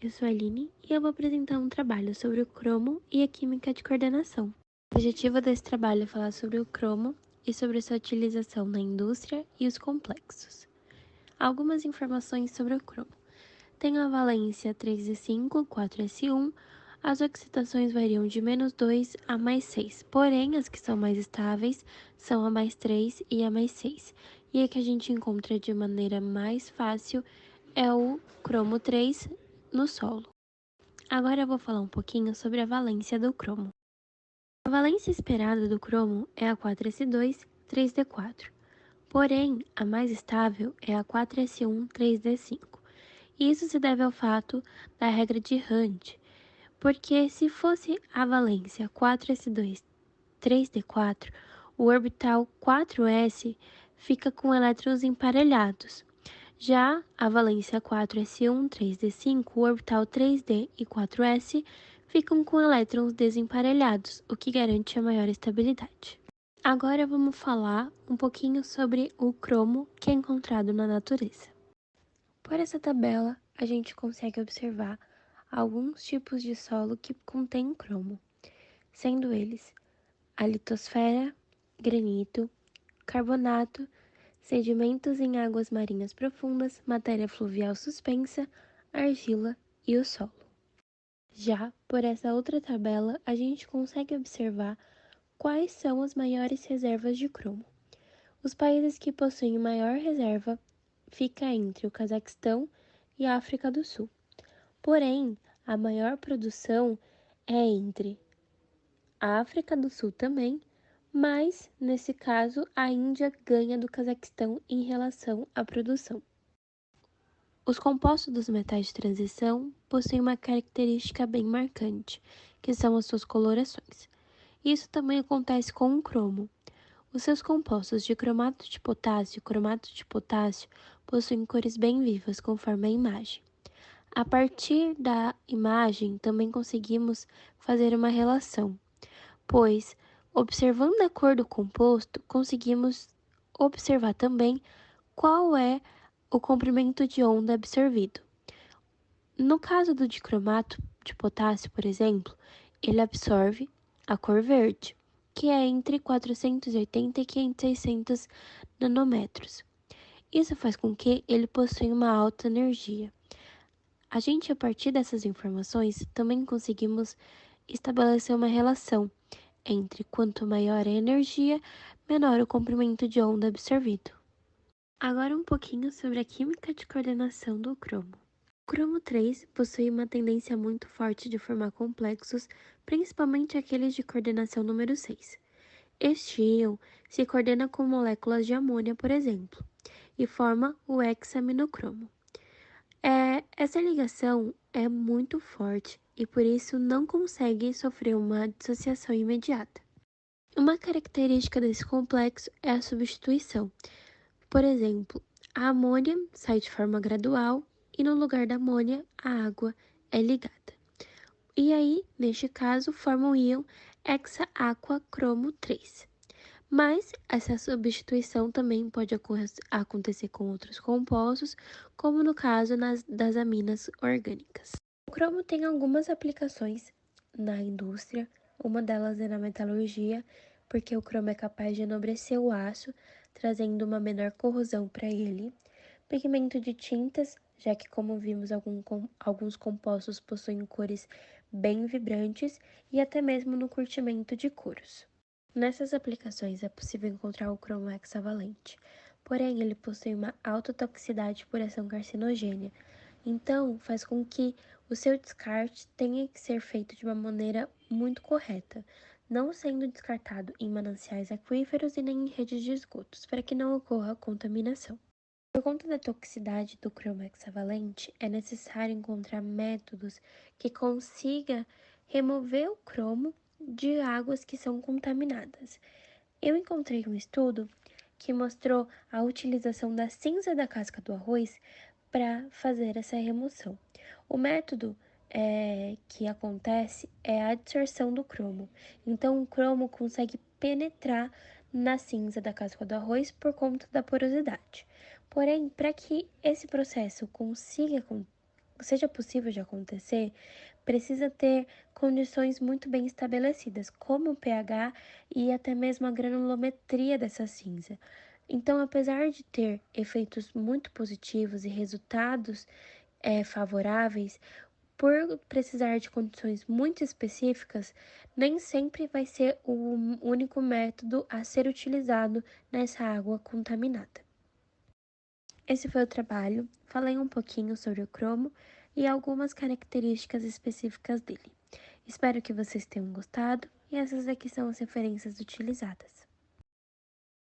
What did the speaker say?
Eu sou a Aline e eu vou apresentar um trabalho sobre o cromo e a química de coordenação. O objetivo desse trabalho é falar sobre o cromo e sobre sua utilização na indústria e os complexos. Algumas informações sobre o cromo. Tem a valência 3s5, 4s1, as oxidações variam de -2 a +6, porém as que são mais estáveis são a +3 e a +6. E a que a gente encontra de maneira mais fácil é o cromo 3 no solo. Agora eu vou falar um pouquinho sobre a valência do cromo. A valência esperada do cromo é a 4s2, 3d4. Porém, a mais estável é a 4s1, 3d5. Isso se deve ao fato da regra de Hunt, porque se fosse a valência 4s2, 3d4, o orbital 4s fica com elétrons emparelhados. Já a valência 4s1, 3d5, o orbital 3d e 4s ficam com elétrons desemparelhados, o que garante a maior estabilidade. Agora vamos falar um pouquinho sobre o cromo que é encontrado na natureza. Por essa tabela, a gente consegue observar alguns tipos de solo que contêm cromo, sendo eles a litosfera, granito, carbonato, sedimentos em águas marinhas profundas, matéria fluvial suspensa, argila e o solo. Já por essa outra tabela, a gente consegue observar quais são as maiores reservas de cromo. Os países que possuem maior reserva fica entre o Cazaquistão e a África do Sul. Porém, a maior produção é entre a África do Sul também, mas, nesse caso, a Índia ganha do Cazaquistão em relação à produção. Os compostos dos metais de transição possuem uma característica bem marcante, que são as suas colorações. Isso também acontece com o cromo. Os seus compostos de cromato de potássio e cromato de potássio possuem cores bem vivas, conforme a imagem. A partir da imagem, também conseguimos fazer uma relação, pois, observando a cor do composto, conseguimos observar também qual é o comprimento de onda absorvido. No caso do dicromato de potássio, por exemplo, ele absorve a cor verde, que é entre 480 e 500 nanômetros. Isso faz com que ele possua uma alta energia. A gente, a partir dessas informações, também conseguimos estabelecer uma relação entre quanto maior a energia, menor o comprimento de onda absorvido. Agora um pouquinho sobre a química de coordenação do cromo. O cromo 3 possui uma tendência muito forte de formar complexos, principalmente aqueles de coordenação número 6. Este íon se coordena com moléculas de amônia, por exemplo, e forma o hexaminocromo. Essa ligação é muito forte e por isso não consegue sofrer uma dissociação imediata. Uma característica desse complexo é a substituição. Por exemplo, a amônia sai de forma gradual e no lugar da amônia a água é ligada. E aí, neste caso, forma o íon hexa-aqua-cromo 3. Mas essa substituição também pode acontecer com outros compostos, como no caso das aminas orgânicas. O cromo tem algumas aplicações na indústria, uma delas é na metalurgia, porque o cromo é capaz de enobrecer o aço, trazendo uma menor corrosão para ele. Pigmento de tintas, já que, como vimos, alguns compostos possuem cores bem vibrantes, e até mesmo no curtimento de couros. Nessas aplicações é possível encontrar o cromo hexavalente, porém ele possui uma alta toxicidade por ação carcinogênia, então faz com que o seu descarte tenha que ser feito de uma maneira muito correta, não sendo descartado em mananciais aquíferos e nem em redes de esgotos, para que não ocorra contaminação. Por conta da toxicidade do cromo hexavalente, é necessário encontrar métodos que consiga remover o cromo de águas que são contaminadas. Eu encontrei um estudo que mostrou a utilização da cinza da casca do arroz para fazer essa remoção. O método que acontece é a adsorção do cromo. Então, o cromo consegue penetrar na cinza da casca do arroz por conta da porosidade. Porém, para que esse processo consiga seja possível de acontecer, precisa ter condições muito bem estabelecidas, como o pH e até mesmo a granulometria dessa cinza. Então, apesar de ter efeitos muito positivos e resultados favoráveis, por precisar de condições muito específicas, nem sempre vai ser o único método a ser utilizado nessa água contaminada. Esse foi o trabalho. Falei um pouquinho sobre o cromo e algumas características específicas dele. Espero que vocês tenham gostado e essas aqui são as referências utilizadas.